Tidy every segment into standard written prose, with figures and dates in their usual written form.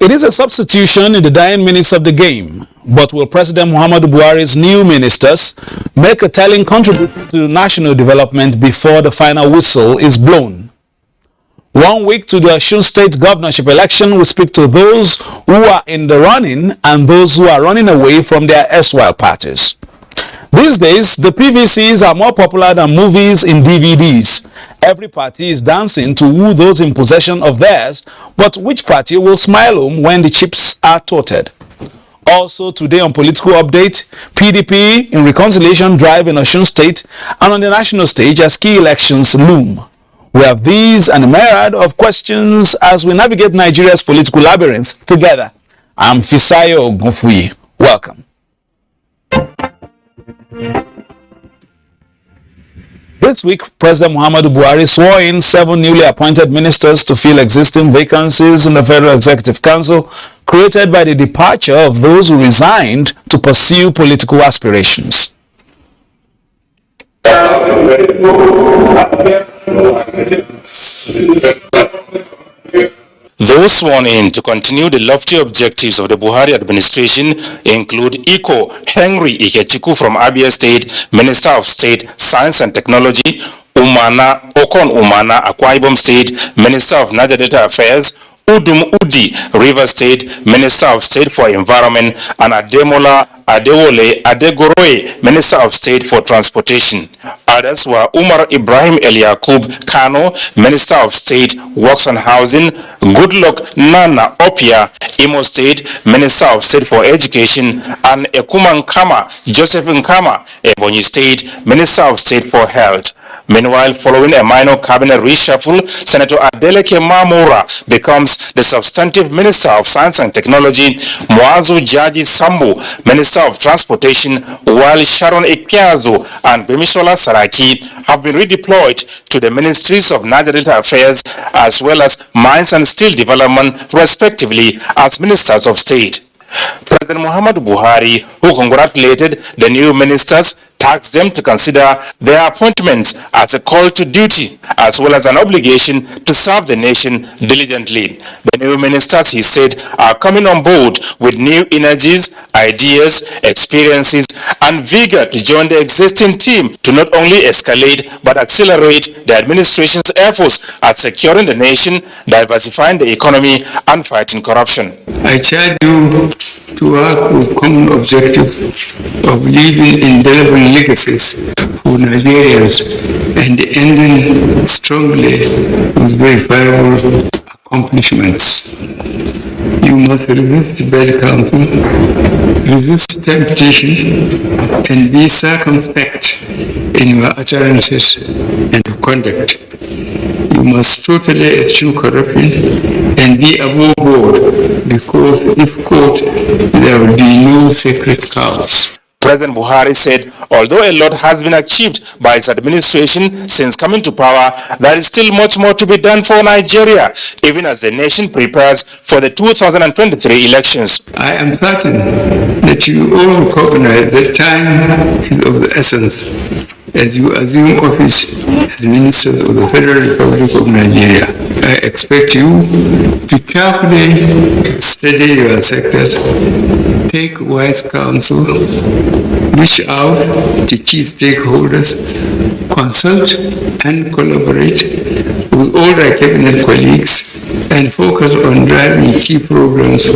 It is a substitution in the dying minutes of the game, but will President Muhammadu Buhari's new ministers make a telling contribution to national development before the final whistle is blown? 1 week to the Osun State governorship election, we speak to those who are in the running and those who are running away from their erstwhile parties. These days, the PVCs are more popular than movies in DVDs. Every party is dancing to woo those in possession of theirs, but which party will smile home when the chips are toted? Also today on Political Update, PDP in reconciliation drive in Osun State and on the national stage as key elections loom. We have these and a myriad of questions as we navigate Nigeria's political labyrinth together. I'm Fisayo Ogunfuyi. Welcome. This week, President Muhammadu Buhari swore in 7 newly appointed ministers to fill existing vacancies in the Federal Executive Council created by the departure of those who resigned to pursue political aspirations. Those sworn in to continue the lofty objectives of the Buhari administration include Iko Henry Ikechukwu from Abia State, Minister of State, Science and Technology, Okon Umana, Akwa Ibom State, Minister of Niger Delta Affairs, Udum Udi, River State, Minister of State for Environment, and Ademola Adewole Adegoroye, Minister of State for Transportation. Others were Umar Ibrahim Eliakub Kano, Minister of State, Works and Housing, Goodluck Nana Opia, Imo State, Minister of State for Education, and Ekuma Nkama, Joseph Nkama, Ebonyi State, Minister of State for Health. Meanwhile, following a minor cabinet reshuffle, Senator Adeleke Mamora becomes the substantive Minister of Science and Technology, Muazu Jaji Sambu, Minister of Transportation, while Sharon Ikiazu and Bimisola Saraki have been redeployed to the Ministries of Niger Delta Affairs as well as Mines and Steel Development, respectively, as Ministers of State. President Muhammadu Buhari, who congratulated the new ministers, tasked them to consider their appointments as a call to duty as well as an obligation to serve the nation diligently. The new ministers, he said, are coming on board with new energies, ideas, experiences, and vigor to join the existing team to not only escalate but accelerate the administration's efforts at securing the nation, diversifying the economy, and fighting corruption. I charge you to work with common objectives of leaving indelible legacies for Nigerians and ending strongly with verifiable accomplishments. You must resist bad counsel, resist temptation, and be circumspect in your utterances and conduct. You must totally eschew corruption and be above board, because if caught, there will be no sacred cows. President Buhari said, although a lot has been achieved by his administration since coming to power, there is still much more to be done for Nigeria, even as the nation prepares for the 2023 elections. I am certain that you all recognize that time is of the essence as you assume office as Minister of the Federal Republic of Nigeria. I expect you to carefully study your sectors, take wise counsel, reach out to key stakeholders, consult and collaborate with all our cabinet colleagues, and focus on driving key programs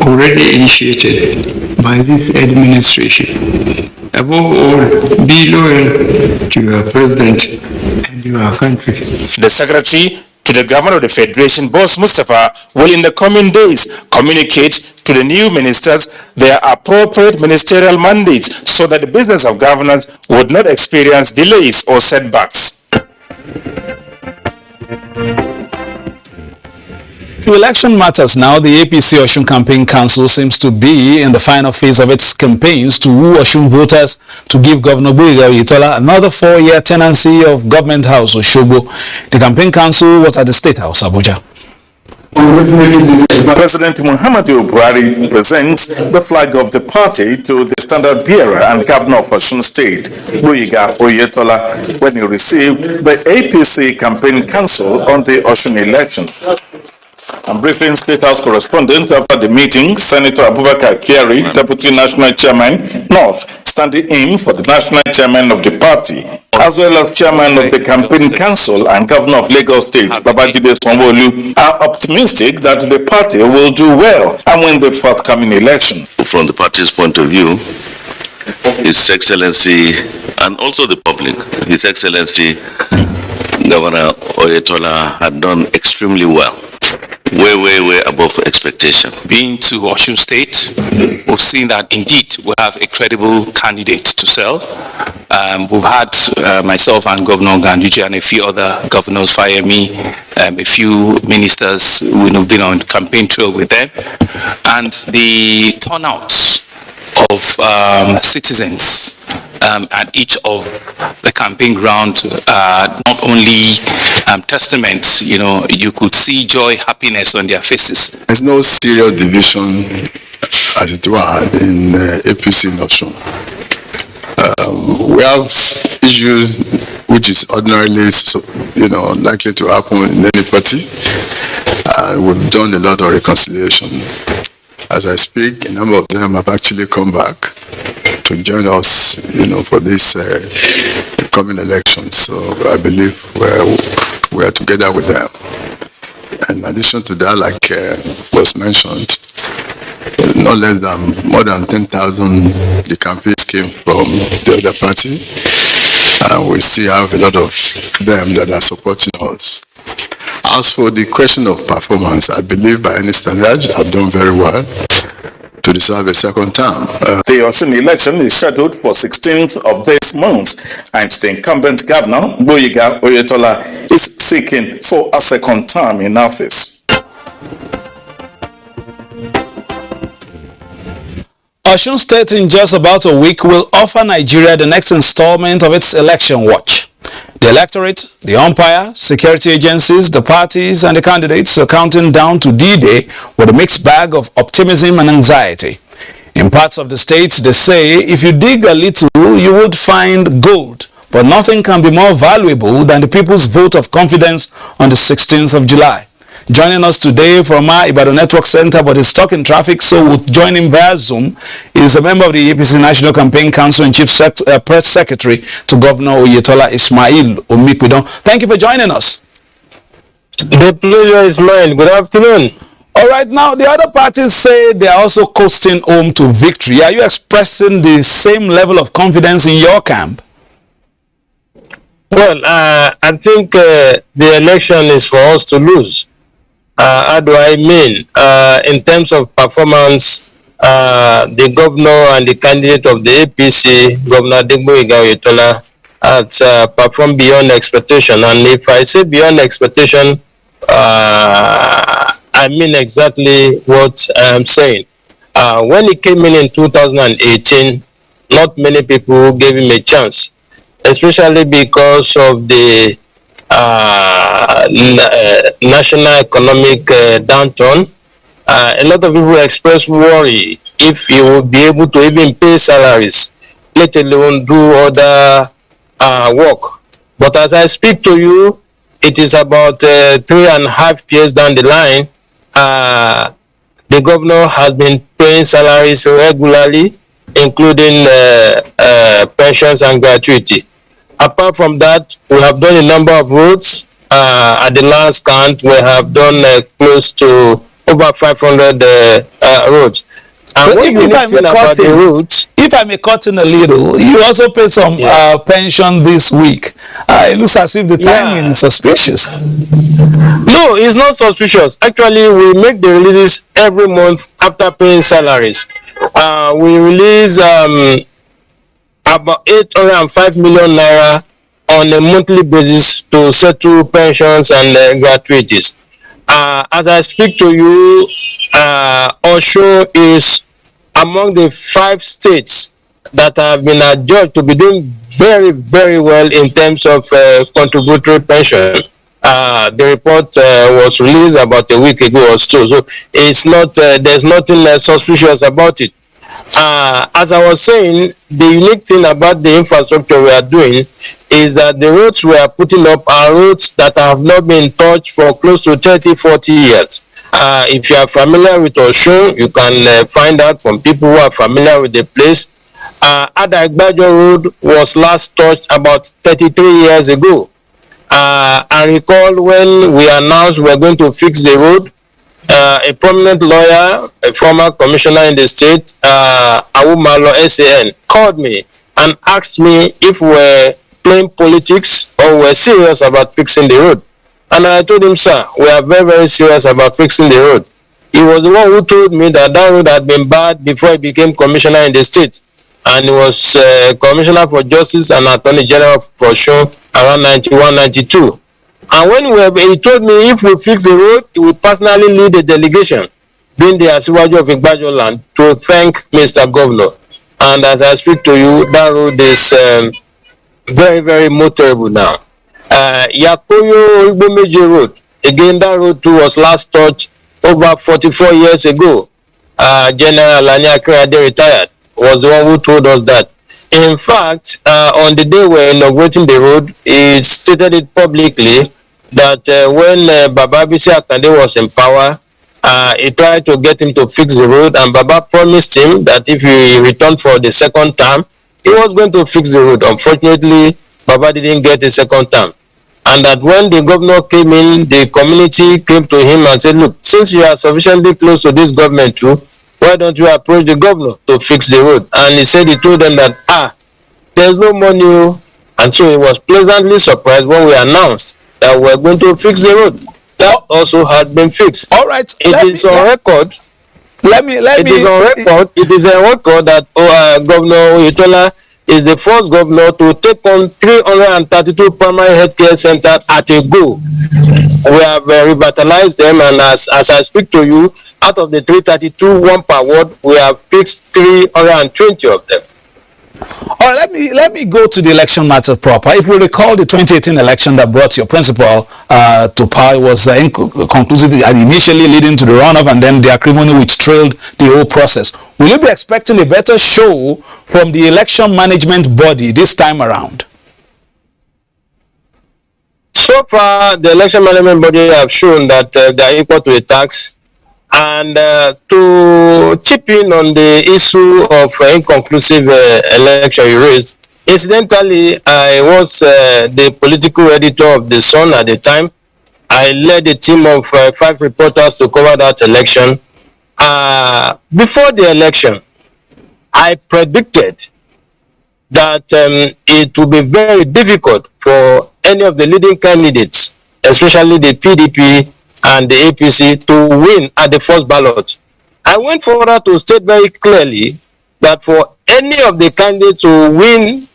already initiated by this administration. Above all, be loyal to your president and your country. The secretary to the governor of the Federation, Boss Mustafa, will in the coming days communicate to the new ministers their appropriate ministerial mandates so that the business of governance would not experience delays or setbacks. To election matters now, the APC Osun Campaign Council seems to be in the final phase of its campaigns to woo Osun voters to give Governor Gboyega Oyetola another 4-year tenancy of Government House Osogbo. The Campaign Council was at the State House, Abuja. President Muhammadu Buhari presents the flag of the party to the standard bearer and governor of Osun State, Gboyega Oyetola, when he received the APC campaign council on the Osun election. I'm briefing State House correspondent after the meeting. Senator Abubakar Kyari, Deputy National Chairman, North, standing in for the National Chairman of the party, as well as Chairman of the Campaign Council and Governor of Lagos State, Babajide Sanwo-Olu, are optimistic that the party will do well and win the forthcoming election. From the party's point of view, His Excellency, and also the public, His Excellency Governor Oyetola had done extremely well. Way above expectation. Being to Osun State, we've seen that indeed we have a credible candidate to sell. We've had myself and Governor Ganduje and a few other governors fire me, a few ministers, we've been on campaign trail with them. And the turnouts of citizens at each of the campaign ground, not only testaments, you could see joy, happiness on their faces. There's no serious division, as it were, in APC in Osun. We have issues which is ordinarily, likely to happen in any party. We've done a lot of reconciliation. As I speak, a number of them have actually come back to join us, for this coming elections. So I believe we are together with them. And in addition to that, like was mentioned, no less than more than 10,000 the campaigns came from the other party. And we still have a lot of them that are supporting us. As for the question of performance, I believe by any standard, I've done very well to deserve a second term. The Osun election is scheduled for 16th of this month, and the incumbent governor, Gboyega Oyetola, is seeking for a second term in office. Osun State in just about a week will offer Nigeria the next installment of its election watch. The electorate, the umpire, security agencies, the parties and the candidates are counting down to D-Day with a mixed bag of optimism and anxiety. In parts of the state, they say if you dig a little, you would find gold, but nothing can be more valuable than the people's vote of confidence on the 16th of July. Joining us today from our Ibadan Network Center, but is stuck in traffic, so we'll join him via Zoom, is a member of the APC National Campaign Council and Chief Press Secretary to Governor Oyetola, Ismail Omikpidon. Thank you for joining us. The pleasure is mine. Good afternoon. All right, now the other parties say they are also coasting home to victory. Are you expressing the same level of confidence in your camp? Well, I think the election is for us to lose. How do I mean? In terms of performance, the governor and the candidate of the APC, Governor Gboyega Oyetola, has performed beyond expectation. And if I say beyond expectation, I mean exactly what I'm saying. When he came in 2018, not many people gave him a chance, especially because of the national economic downturn. A lot of people express worry if he will be able to even pay salaries, let alone do other work. But as I speak to you, it is about 3.5 years down the line. The governor has been paying salaries regularly, including pensions and gratuity. Apart from that, we have done a number of roads. At the last count, we have done close to over 500 roads. And what you think about the roads? If I may cut in a little, you also paid some pension this week. It looks as if the timing is suspicious. No, it's not suspicious. Actually, we make the releases every month after paying salaries. We release about 805 million naira on a monthly basis to settle pensions and gratuities. As I speak to you, Osun is among the 5 states that have been adjudged to be doing very, very well in terms of contributory pension. The report was released about a week ago or so. So it's not, there's nothing suspicious about it. As I was saying, the unique thing about the infrastructure we are doing is that the roads we are putting up are roads that have not been touched for close to 30, 40 years. If you are familiar with Osun, you can find out from people who are familiar with the place. Abuja Road was last touched about 33 years ago. I recall when we announced we were going to fix the road, a prominent lawyer, a former commissioner in the state, Awumalo SAN, called me and asked me if we were playing politics or we were serious about fixing the road. And I told him, sir, we are very, very serious about fixing the road. He was the one who told me that that road had been bad before he became commissioner in the state. And he was commissioner for justice and attorney general for Osun around 91, 92. And when he told me if we fix the road, he would personally lead a delegation being the Asiwaju of Igbajo land to thank Mr. Governor. And as I speak to you, that road is very, very motorable now. Yakoyo Igbomeji Road, again, that road too was last touched over 44 years ago. General Lani Akinrade retired, was the one who told us that. In fact, on the day we're inaugurating the road, he stated it publicly that when Baba Bisi Akande was in power, he tried to get him to fix the road, and Baba promised him that if he returned for the second term, he was going to fix the road. Unfortunately, Baba didn't get a second term. And that when the governor came in, the community came to him and said, look, since you are sufficiently close to this government too, why don't you approach the governor to fix the road? And he said, he told them that, there's no money. And so he was pleasantly surprised when we announced that we're going to fix the road. That also had been fixed. All right. It is on record. It is on record that Governor Oyetola is the first governor to take on 332 primary healthcare centers at a go. We have revitalized them, and as I speak to you, out of the 332, one per ward, we have fixed 320 of them. All right, let me go to the election matter proper. If we recall, the 2018 election that brought your principal to power was inconclusive and initially leading to the runoff, and then the acrimony which trailed the whole process. Will you be expecting a better show from the election management body this time around? So far, the election management body have shown that they are equal to the task. And to chip in on the issue of inconclusive election you raised, incidentally, I was the political editor of The Sun at the time. I led a team of 5 reporters to cover that election. Before the election, I predicted that it would be very difficult for any of the leading candidates, especially the PDP and the APC, to win at the first ballot. I went further to state very clearly that for any of the candidates to win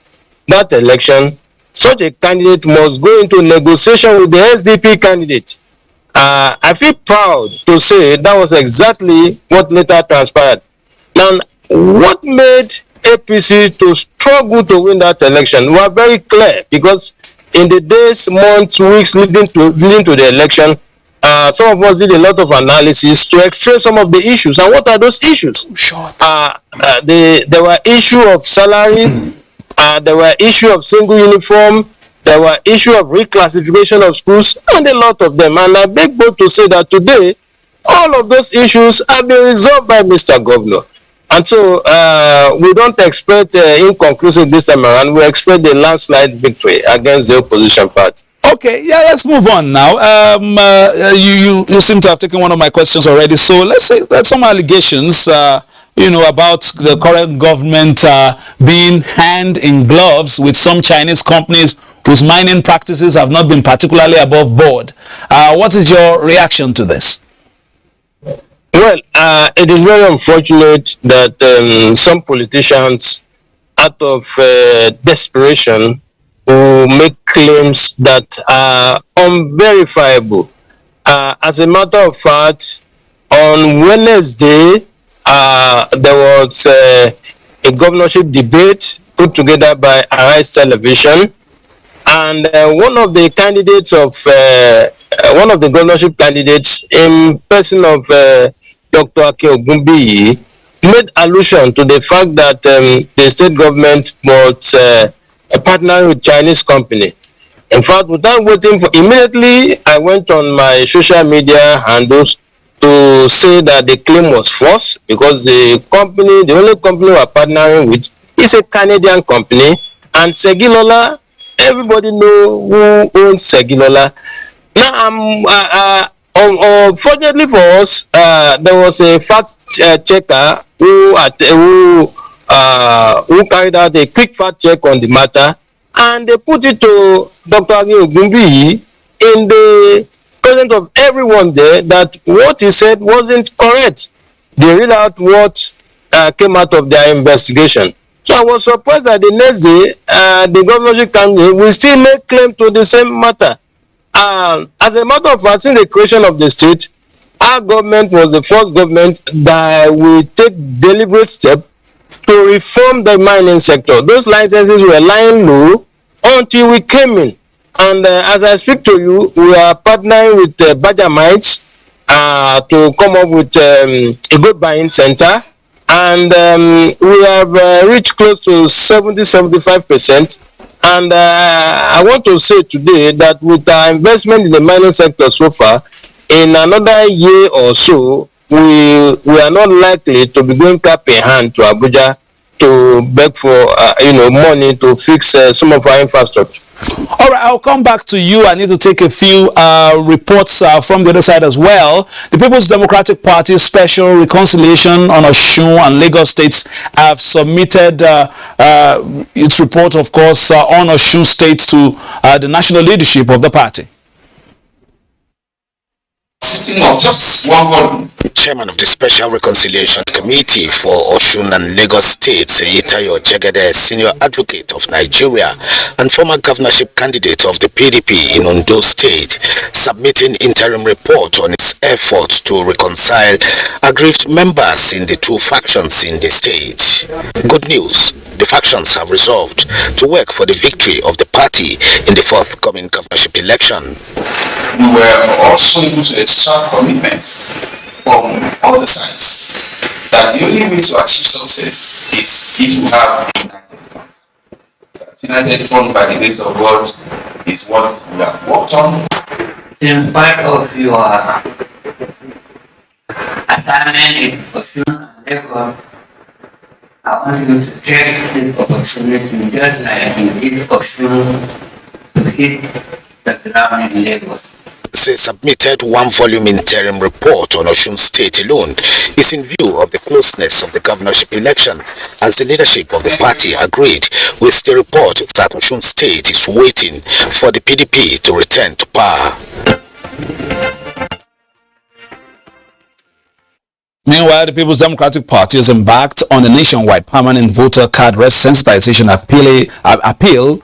that election, such a candidate must go into negotiation with the SDP candidate. I feel proud to say that was exactly what later transpired. Now, what made APC to struggle to win that election were very clear, because in the days, months, weeks leading to the election, some of us did a lot of analysis to extract some of the issues. And what are those issues? There were issue of salaries, there were issue of single uniform, there were issue of reclassification of schools, and a lot of them. And I beg both to say that today, all of those issues have been resolved by Mr. Governor. And so we don't expect inconclusive this time around. We expect a landslide victory against the opposition party. Okay, yeah, let's move on now. You seem to have taken one of my questions already. So let's say that some allegations, about the current government being hand in gloves with some Chinese companies whose mining practices have not been particularly above board. What is your reaction to this? Well, it is very unfortunate that some politicians, out of desperation, who make claims that are unverifiable. As a matter of fact, on Wednesday, there was a governorship debate put together by Arise Television, And one of the candidates of one of the governorship candidates, in person of Dr. Akin Ogunbiyi, made allusion to the fact that the state government must partner with Chinese company. In fact, without waiting for, immediately I went on my social media handles to say that the claim was false, because the company, the only company we are partnering with, is a Canadian company, and Segilola, everybody know who owns Segilola. Now, unfortunately for us, there was a fact checker who carried out a quick fact check on the matter, and they put it to Dr. Akin Ogunbiyi in the presence of everyone there that what he said wasn't correct. They read out what came out of their investigation. So I was surprised that the next day, the governorship candidate will still make claim to the same matter. As a matter of fact, since the creation of the state, our government was the first government that will take deliberate steps to reform the mining sector. Those licenses were lying low until we came in. And as I speak to you, we are partnering with Badger Mines to come up with a good buying center. And we have reached close to 70-75%. And I want to say today that with our investment in the mining sector so far, in another year or so, we are not likely to be going cap in hand to Abuja to beg for money to fix some of our infrastructure. All right, I'll come back to you. I need to take a few reports from the other side as well. The People's Democratic Party Special Reconciliation on Osun and Lagos States have submitted its report, of course, on Osun State to the national leadership of the party. Just one word. Chairman of the Special Reconciliation Committee for Osun and Lagos States, Yitayo Jegede, senior advocate of Nigeria and former governorship candidate of the PDP in Ondo State, submitting interim report on its efforts to reconcile aggrieved members in the two factions in the state. Good news, the factions have resolved to work for the victory of the party in the forthcoming governorship election. We were also able to extract commitments from all the sides that the only way to achieve success is if you have a united front. United front, by the grace of God, is what we have worked on. In spite of your assignment in Osun and Lagos, I want you to take this opportunity, just like you did Osun, to hit the ground in Lagos. Say submitted one volume interim report on Osun State alone is in view of the closeness of the governorship election, as the leadership of the party agreed with the report that Osun State is waiting for the PDP to return to power. Meanwhile, the People's Democratic Party has embarked on a nationwide permanent voter card sensitization appeal,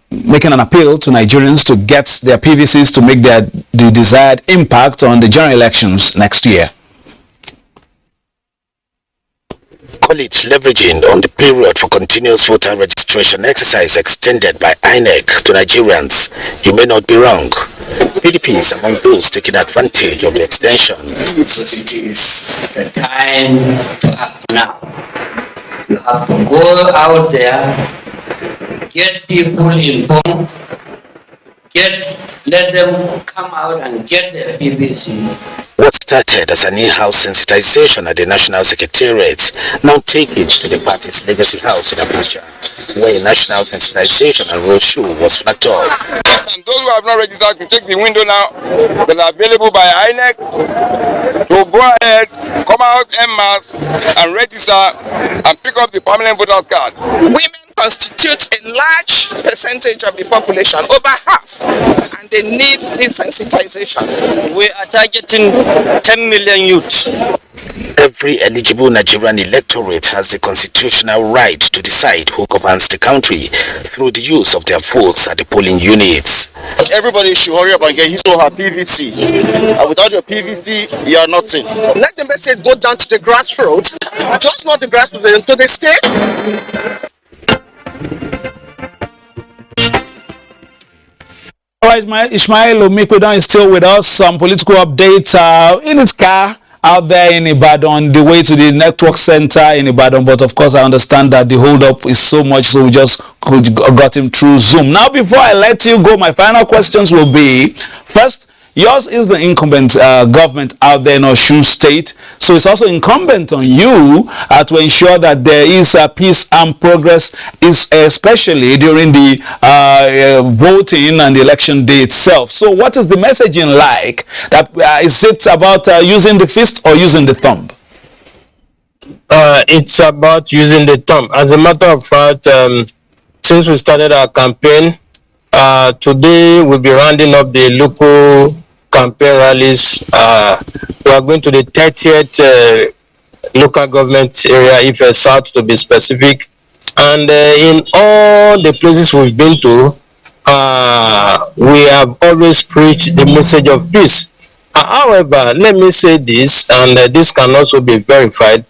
making an appeal to Nigerians to get their PVCs to make the desired impact on the general elections next year. College leveraging on the period for continuous voter registration exercise extended by INEC to Nigerians. You may not be wrong. PDP is among those taking advantage of the extension. So it is the time to act now. You have to go out there, get people informed, let them come out and get their PVC. What started as an in-house sensitization at the National Secretariat now take it to the party's legacy house in Abuja, where a national sensitization and roadshow was flagged off. And those who have not registered can take the window now. They are available by INEC to go ahead, come out en masse and register and pick up the permanent voter's card. Women constitute a large percentage of the population, over half, and they need this sensitization. We are targeting 10 million youths. Every eligible Nigerian electorate has the constitutional right to decide who governs the country through the use of their votes at the polling units. Everybody should hurry up and get his or her PVC. And without your PVC, you are nothing. Let the message go down to the grassroots, just not the grassroots, to the state. All right, Ishmael Omikwedan is still with us. Some political updates in his car out there in Ibadan on the way to the network center in Ibadan. But of course, I understand that the hold-up is so much, so we just got him through Zoom. Now, before I let you go, my final questions will be, first, yours is the incumbent government out there in Osun State, so it's also incumbent on you to ensure that there is peace and progress, especially during the voting and the election day itself. So what is the messaging like? Is it about using the fist or using the thumb? It's about using the thumb. As a matter of fact, since we started our campaign, today we'll be rounding up the local campaign rallies. We are going to the 30th local government area, if South to be specific, and in all the places we've been to, we have always preached the message of peace. However, let me say this, and this can also be verified.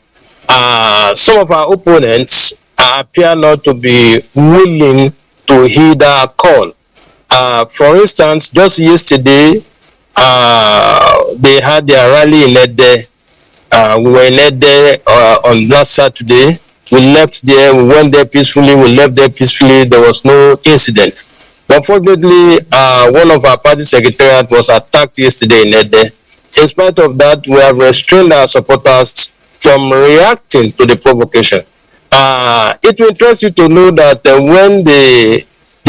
Some of our opponents appear not to be willing to heed our call. For instance, just yesterday, they had their rally in Ede. We were in Ede on last Saturday. We left there, we went there peacefully, we left there peacefully, there was no incident. Unfortunately, one of our party secretariat was attacked yesterday in Ede. In spite of that, we have restrained our supporters from reacting to the provocation. It will interest you to know that when the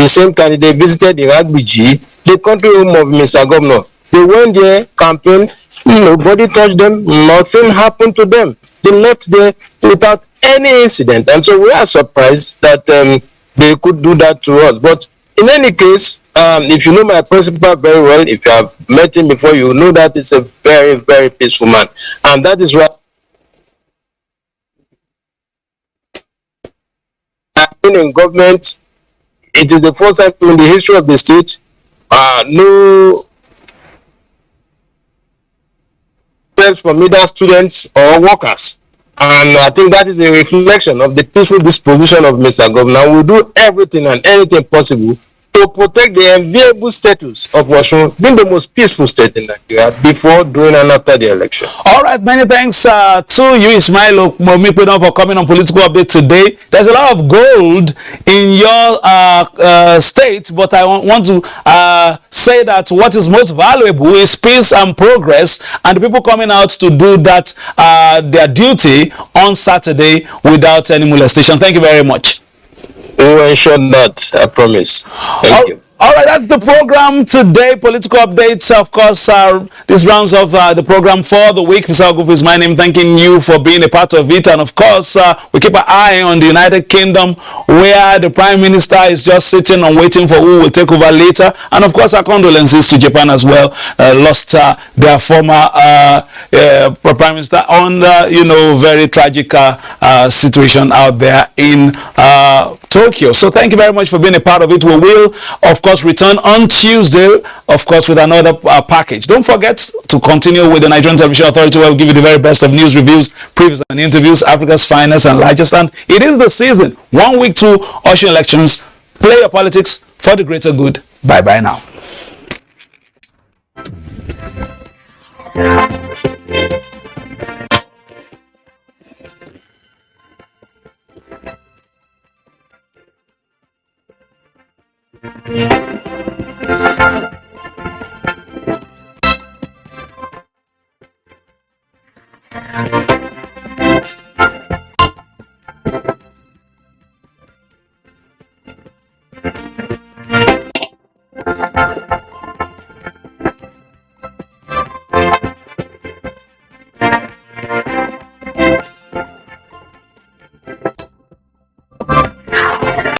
same candidate visited Abuja, the country home of Mr. Governor, they went there, campaigned, nobody touched them, nothing happened to them. They left there without any incident. And so we are surprised that they could do that to us. But in any case, if you know my principal very well, if you have met him before, you know that it's a very, very peaceful man. And that is why in government, it is the first time in the history of the state, no from either students or workers. And I think that is a reflection of the peaceful disposition of Mr. Governor. We'll do everything and anything possible to protect the enviable status of Osun being the most peaceful state in Nigeria before, during, and after the election. All right, many thanks to you, Ishmael Omikwedan, for coming on Political Update today. There's a lot of gold in your state, but I want to say that what is most valuable is peace and progress, and the people coming out to do that their duty on Saturday without any molestation. Thank you very much. We will ensure that, I promise. Thank you. All right, that's the program today. Political updates, of course, this rounds of the program for the week. Mr. Ogufu is my name. Thanking you for being a part of it. And of course, we keep an eye on the United Kingdom, where the Prime Minister is just sitting and waiting for who will take over later. And of course, our condolences to Japan as well. Lost their former Prime Minister on, very tragic situation out there in Tokyo. So thank you very much for being a part of it. We will, of course, return on Tuesday, of course, with another package. Don't forget to continue with the Nigerian Television Authority, where we give you the very best of news, reviews, previews, and interviews, Africa's finest and largest. And it is the season. 1 week to Osun elections. Play your politics for the greater good. Bye-bye now.